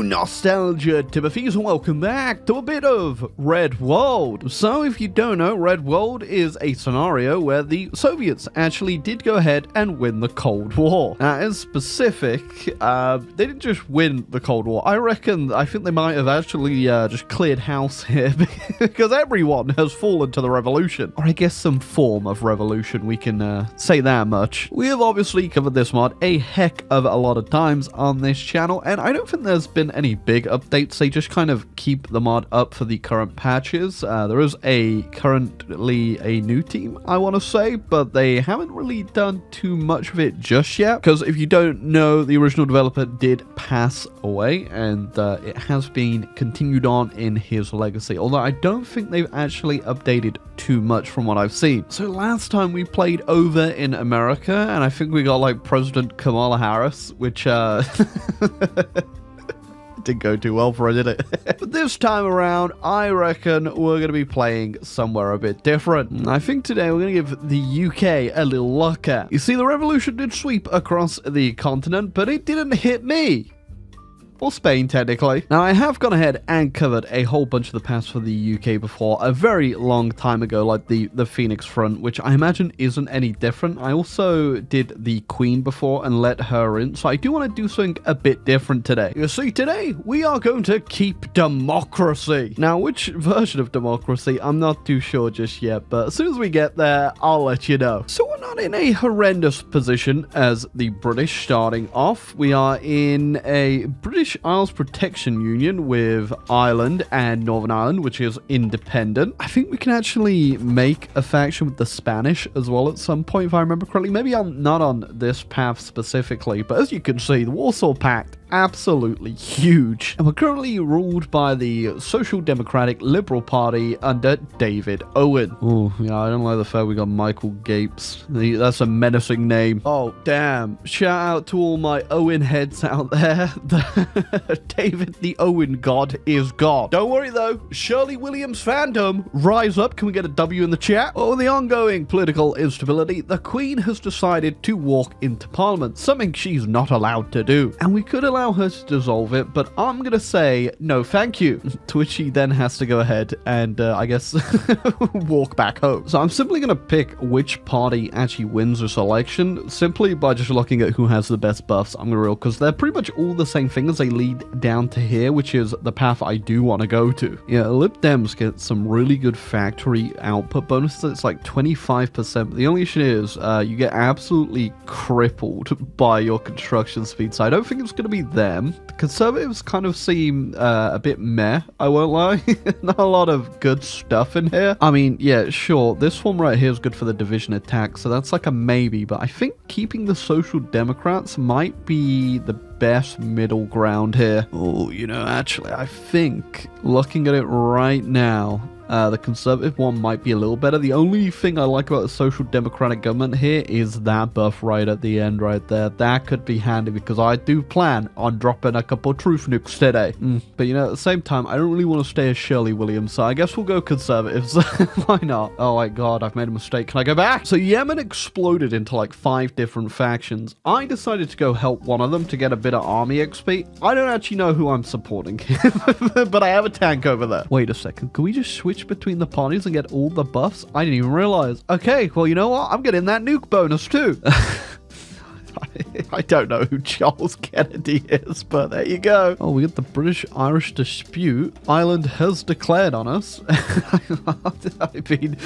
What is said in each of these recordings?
nostalgia, Timothy's, and welcome back to a bit of Red World. So if you don't know, Red World is a scenario where the Soviets actually did go ahead and win the Cold War. Now, in specific, they didn't just win the Cold War. I think they might have actually just cleared house here because everyone has fallen to the revolution. Or I guess some form of revolution, we can say that much. We have obviously covered this mod a heck of a lot of times on this channel, and I don't think there's been any big updates. They just kind of keep the mod up for the current patches. There is currently a new team, I want to say, but they haven't really done too much of it just yet, because if you don't know, the original developer did pass away, and it has been continued on in his legacy, although I don't think they've actually updated too much from what I've seen. So last time we played over in America, and I think we got like President Kamala Harris, which didn't go too well for her, did it? But this time around, I reckon we're going to be playing somewhere a bit different. I think today we're going to give the UK a little look at. You see, the revolution did sweep across the continent, but it didn't hit me. Or Spain, technically. Now, I have gone ahead and covered a whole bunch of the past for the UK before, a very long time ago, like the Phoenix Front, which I imagine isn't any different. I also did the Queen before and let her in, so I do want to do something a bit different today. You see, today, we are going to keep democracy. Now, which version of democracy, I'm not too sure just yet, but as soon as we get there, I'll let you know. So we're not in a horrendous position as the British starting off. We are in a British Isles Protection Union with Ireland and Northern Ireland, which is independent. I think we can actually make a faction with the Spanish as well at some point, if I remember correctly. Maybe I'm not on this path specifically, but as you can see, the Warsaw Pact, absolutely huge. And we're currently ruled by the Social Democratic Liberal Party under David Owen. Oh, yeah, I don't like the fact we got Michael Gapes. That's a menacing name. Oh, damn. Shout out to all my Owen heads out there. David the Owen God is God. Don't worry though, Shirley Williams fandom, rise up. Can we get a W in the chat? Well, with the ongoing political instability, the Queen has decided to walk into Parliament, something she's not allowed to do. And we could allow her to dissolve it, but I'm gonna say no thank you. To which she then has to go ahead and I guess walk back home. So I'm simply gonna pick which party actually wins this election simply by just looking at who has the best buffs. I'm gonna real, because they're pretty much all the same things. They lead down to here, which is the path I do want to go to. Yeah, Lib Dems get some really good factory output bonuses. It's like 25%. The only issue is you get absolutely crippled by your construction speed. So I don't think it's going to be them. The Conservatives kind of seem a bit meh, I won't lie. Not a lot of good stuff in here. I mean, yeah, sure. This one right here is good for the division attack, so that's like a maybe. But I think keeping the Social Democrats might be the best middle ground here. Oh, you know, actually, I think looking at it right now, the Conservative one might be a little better. The only thing I like about the Social Democratic government here is that buff right at the end right there. That could be handy because I do plan on dropping a couple truth nukes today. But you know, at the same time, I don't really want to stay as Shirley Williams, so I guess we'll go Conservatives. Why not? Oh my god, I've made a mistake. Can I go back? So Yemen exploded into like 5 different factions. I decided to go help one of them to get a bit of army XP. I don't actually know who I'm supporting, but I have a tank over there. Wait a second, can we just switch between the parties and get all the buffs? I didn't even realize. Okay, well, you know what? I'm getting that nuke bonus too. I don't know who Charles Kennedy is, but there you go. Oh, we got the British-Irish dispute. Ireland has declared on us. I mean,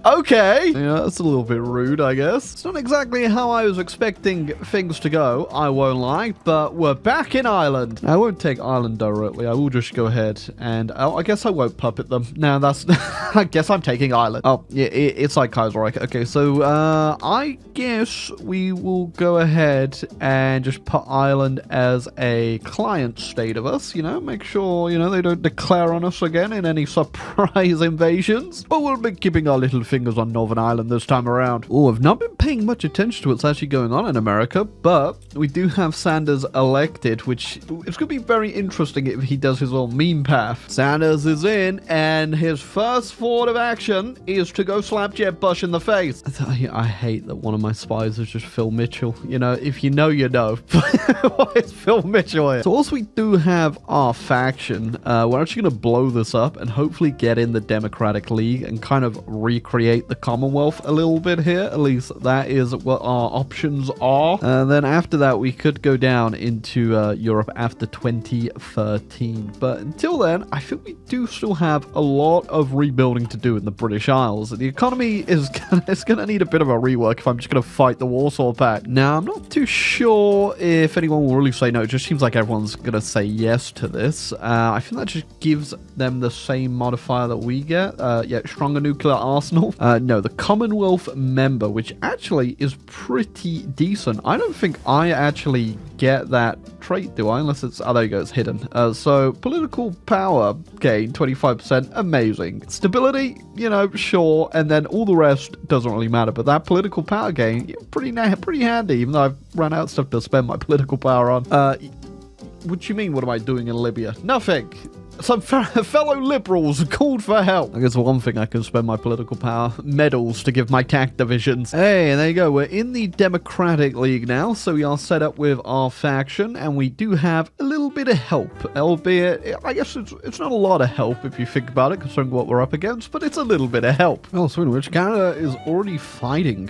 okay. Yeah, that's a little bit rude, I guess. It's not exactly how I was expecting things to go, I won't lie, but we're back in Ireland. I won't take Ireland directly. I will just go ahead and I guess I won't puppet them. No, that's... I guess I'm taking Ireland. Oh, yeah, it's like Kaiserreich. Okay, so I guess we will go ahead and just put Ireland as a client state of us, you know, make sure, you know, they don't declare on us again in any surprise invasions. But we'll be keeping our little finger fingers on Northern Ireland this time around. Oh, I've not been paying much attention to what's actually going on in America, but we do have Sanders elected, which it's going to be very interesting if he does his little meme path. Sanders is in, and his first forward of action is to go slap Jeb Bush in the face. I hate that one of my spies is just Phil Mitchell. You know, if you know, you know. Why is Phil Mitchell here? So also we do have our faction. We're actually going to blow this up and hopefully get in the Democratic League and kind of recreate the Commonwealth a little bit here. At least that is what our options are. And then after that, we could go down into Europe after 2013. But until then, I think we do still have a lot of rebuilding to do in the British Isles. The economy is going to need a bit of a rework if I'm just going to fight the Warsaw Pact. Now, I'm not too sure if anyone will really say no. It just seems like everyone's going to say yes to this. I think that just gives them the same modifier that we get. Yeah, stronger nuclear arsenal. No, the Commonwealth member, which actually is pretty decent. I don't think I actually get that trait, do I? Unless it's, oh, there you go, it's hidden. So political power gain 25%, amazing. Stability, you know, sure, and then all the rest doesn't really matter. But that political power gain, yeah, pretty handy, even though I've run out of stuff to spend my political power on. What do you mean, what am I doing in Libya? Nothing. Some fellow liberals called for help. I guess one thing I can spend my political power, medals to give my TAC divisions. Hey, there you go. We're in the Democratic League now, so we are set up with our faction, and we do have a little bit of help, albeit, I guess it's not a lot of help if you think about it, considering what we're up against, but it's a little bit of help. Oh, so in which Canada is already fighting,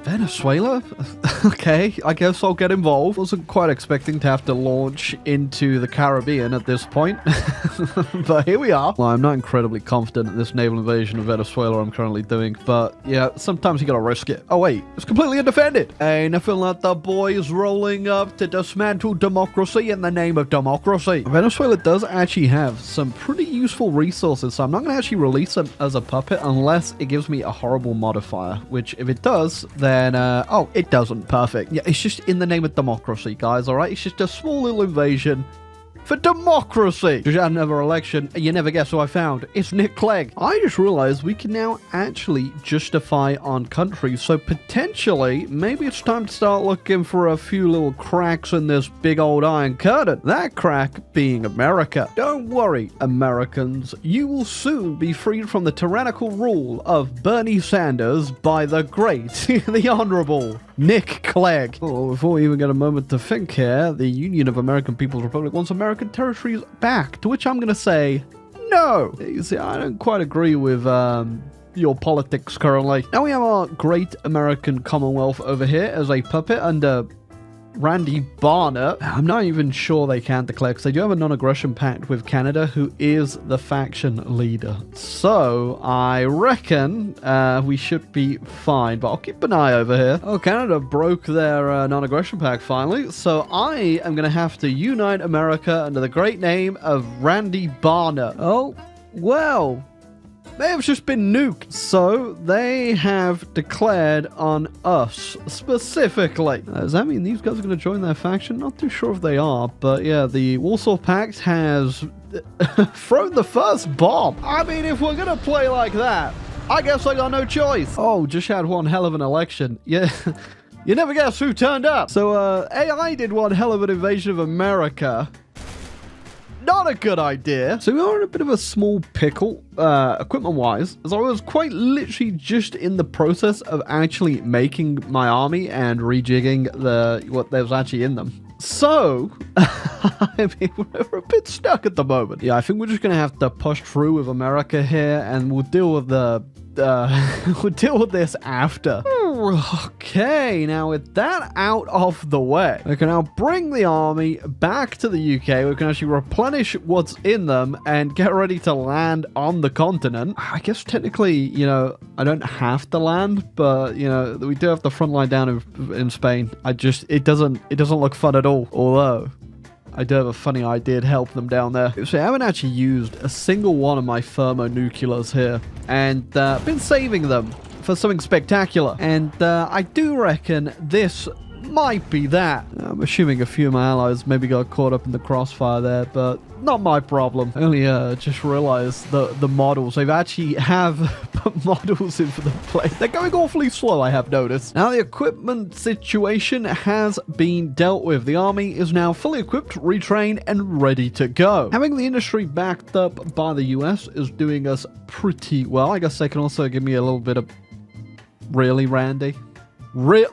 Venezuela? Okay, I guess I'll get involved. Wasn't quite expecting to have to launch into the Caribbean at this point. But here we are. Well, I'm not incredibly confident in this naval invasion of Venezuela I'm currently doing, but yeah, sometimes you gotta risk it. Oh wait, it's completely undefended. Ain't nothing like the boys rolling up to dismantle democracy in the name of democracy. Venezuela does actually have some pretty useful resources, so I'm not gonna actually release them as a puppet unless it gives me a horrible modifier, which if it does, then oh, it doesn't. Perfect. Yeah, it's just in the name of democracy, guys, all right? It's just a small little invasion for democracy. Just had another election, and you never guess who I found. It's Nick Clegg. I just realized we can now actually justify on countries, so potentially, maybe it's time to start looking for a few little cracks in this big old iron curtain. That crack being America. Don't worry, Americans. You will soon be freed from the tyrannical rule of Bernie Sanders by the great, the honorable Nick Clegg. Oh, before we even get a moment to think here, the Union of American People's Republic wants American territories back, to which I'm going to say no. You see, I don't quite agree with your politics currently. Now we have our great American Commonwealth over here as a puppet under Randy Barnett. I'm not even sure they can declare, because they do have a non-aggression pact with Canada, who is the faction leader. So I reckon we should be fine, but I'll keep an eye over here. Oh, Canada broke their non-aggression pact finally, so I am going to have to unite America under the great name of Randy Barnett. Oh, well, they have just been nuked, so they have declared on us specifically. Does that mean these guys are going to join their faction? Not too sure if they are, but yeah, the Warsaw Pact has thrown the first bomb. I mean, if we're going to play like that, I guess I got no choice. Oh, just had one hell of an election. Yeah. You never guess who turned up. So AI did one hell of an invasion of America. Not a good idea. So we are in a bit of a small pickle, equipment-wise, as I was quite literally just in the process of actually making my army and rejigging what there's actually in them. So, I mean, we're a bit stuck at the moment. Yeah, I think we're just going to have to push through with America here, and we'll deal with we'll deal with this after. Okay, now with that out of the way, we can now bring the army back to the UK. We can actually replenish what's in them and get ready to land on the continent. I guess technically, you know, I don't have to land, but, you know, we do have the front line down in Spain. It doesn't look fun at all, although I do have a funny idea to help them down there. So I haven't actually used a single one of my thermonuclears here, and been saving them for something spectacular. And I do reckon this might be that. I'm assuming a few of my allies maybe got caught up in the crossfire there, but not my problem. I only just realized the models. They've actually have put models in for the play. They're going awfully slow, I have noticed. Now, the equipment situation has been dealt with. The army is now fully equipped, retrained, and ready to go. Having the industry backed up by the US is doing us pretty well. I guess they can also give me a little bit of... Really, Randy?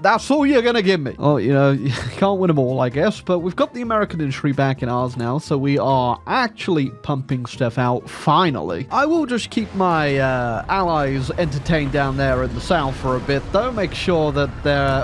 That's all you're gonna give me. Oh, you know, you can't win them all, I guess, but we've got the American industry back in ours now, so we are actually pumping stuff out, finally. I will just keep my allies entertained down there in the south for a bit, though. Make sure that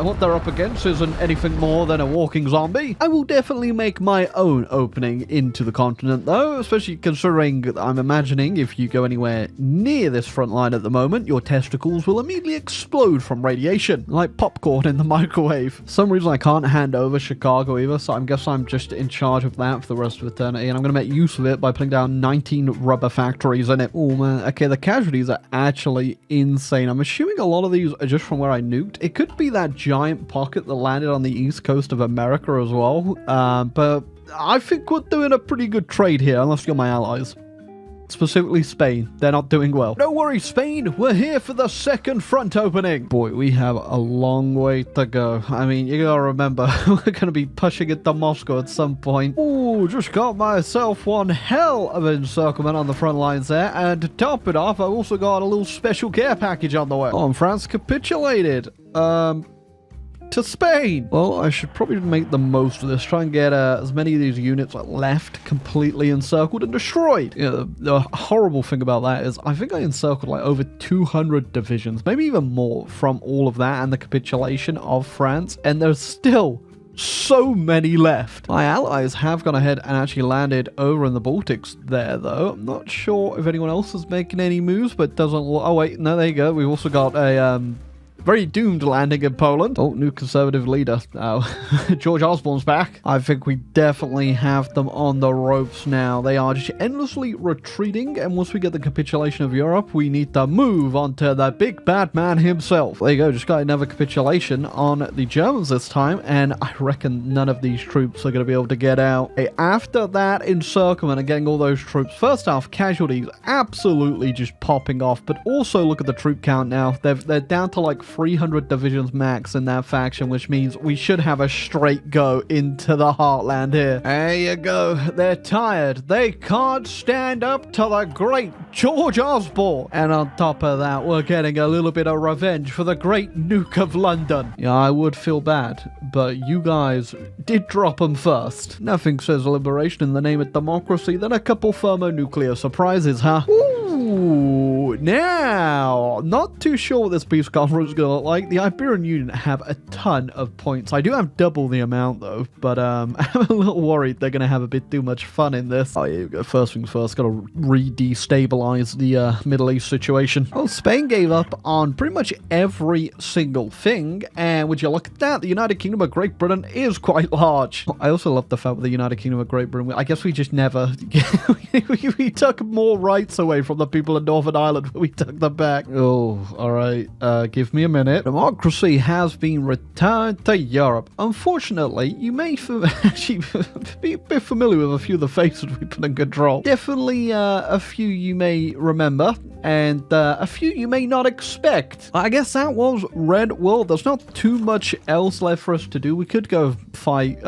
what they're up against isn't anything more than a walking zombie. I will definitely make my own opening into the continent, though, especially considering I'm imagining if you go anywhere near this front line at the moment, your testicles will immediately explode from radiation, like popcorn in the microwave. For some reason I can't hand over Chicago either, so I guess I'm just in charge of that for the rest of eternity, and I'm going to make use of it by putting down 19 rubber factories in it. Oh man, okay, the casualties are actually insane. I'm assuming a lot of these are just from where I nuked. It could be that giant pocket that landed on the east coast of America as well, but I think we're doing a pretty good trade here, unless you're my allies. Specifically Spain. They're not doing well. Don't worry, Spain. We're here for the second front opening. Boy, we have a long way to go. I mean, you gotta remember, we're gonna be pushing it to Moscow at some point. Ooh, just got myself one hell of an encirclement on the front lines there. And to top it off, I also got a little special care package on the way. Oh, and France capitulated. To Spain. Well, I should probably make the most of this. Try and get as many of these units left completely encircled and destroyed. You know, the horrible thing about that is I think I encircled like over 200 divisions, maybe even more, from all of that and the capitulation of France, and there's still so many left. My allies have gone ahead and actually landed over in the Baltics there, though. I'm not sure if anyone else is making any moves, but it doesn't... Oh, wait. No, there you go. We've also got a... very doomed landing in Poland. Oh, new conservative leader. Oh, George Osborne's back. I think we definitely have them on the ropes now. They are just endlessly retreating, and once we get the capitulation of Europe, we need to move on to the big bad man himself. There you go, just got another capitulation on the Germans this time, and I reckon none of these troops are going to be able to get out. Hey, after that encirclement and getting all those troops, first off, casualties absolutely just popping off, but also look at the troop count now. They're down to like 300 divisions max in that faction, which means we should have a straight go into the heartland here. There you go. They're tired. They can't stand up to the great George Osborne. And on top of that, we're getting a little bit of revenge for the great nuke of London. Yeah, I would feel bad, but you guys did drop them first. Nothing says liberation in the name of democracy than a couple thermonuclear surprises, huh? Ooh, now, not too sure what this peace conference is going to look like. The Iberian Union have a ton of points. I do have double the amount, though, but I'm a little worried they're going to have a bit too much fun in this. Oh, yeah, go. First things first, got to re-destabilize the Middle East situation. Oh, Spain gave up on pretty much every single thing, and would you look at that? The United Kingdom of Great Britain is quite large. I also love the fact with the United Kingdom of Great Britain, I guess we just never... we took more rights away from the people in Northern Ireland when we took them back. Oh, all right. Give me a minute. Democracy has been returned to Europe. Unfortunately, you may actually be a bit familiar with a few of the faces we put in control. Definitely a few you may remember, and a few you may not expect. I guess that was Red World. There's not too much else left for us to do. We could go fight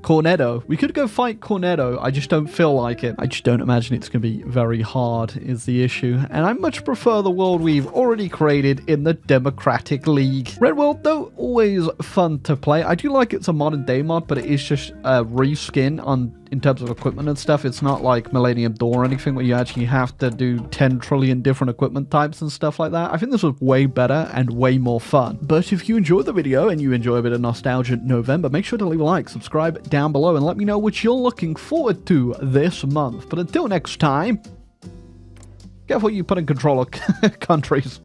Cornetto. We could go fight Cornetto. I just don't feel like it. I just don't imagine it's going to be very hard is the issue. And I much prefer the world we've already created in the Democratic League. Red World, though, always fun to play. I do like it's a modern day mod, but it is just a reskin in terms of equipment and stuff. It's not like Millennium Dawn or anything where you actually have to do 10 trillion different equipment types and stuff like that. I think this was way better and way more fun. But if you enjoyed the video and you enjoy a bit of Nostalgia November, make sure to leave a like, subscribe down below, and let me know what you're looking forward to this month. But until next time, careful what you put in control of countries.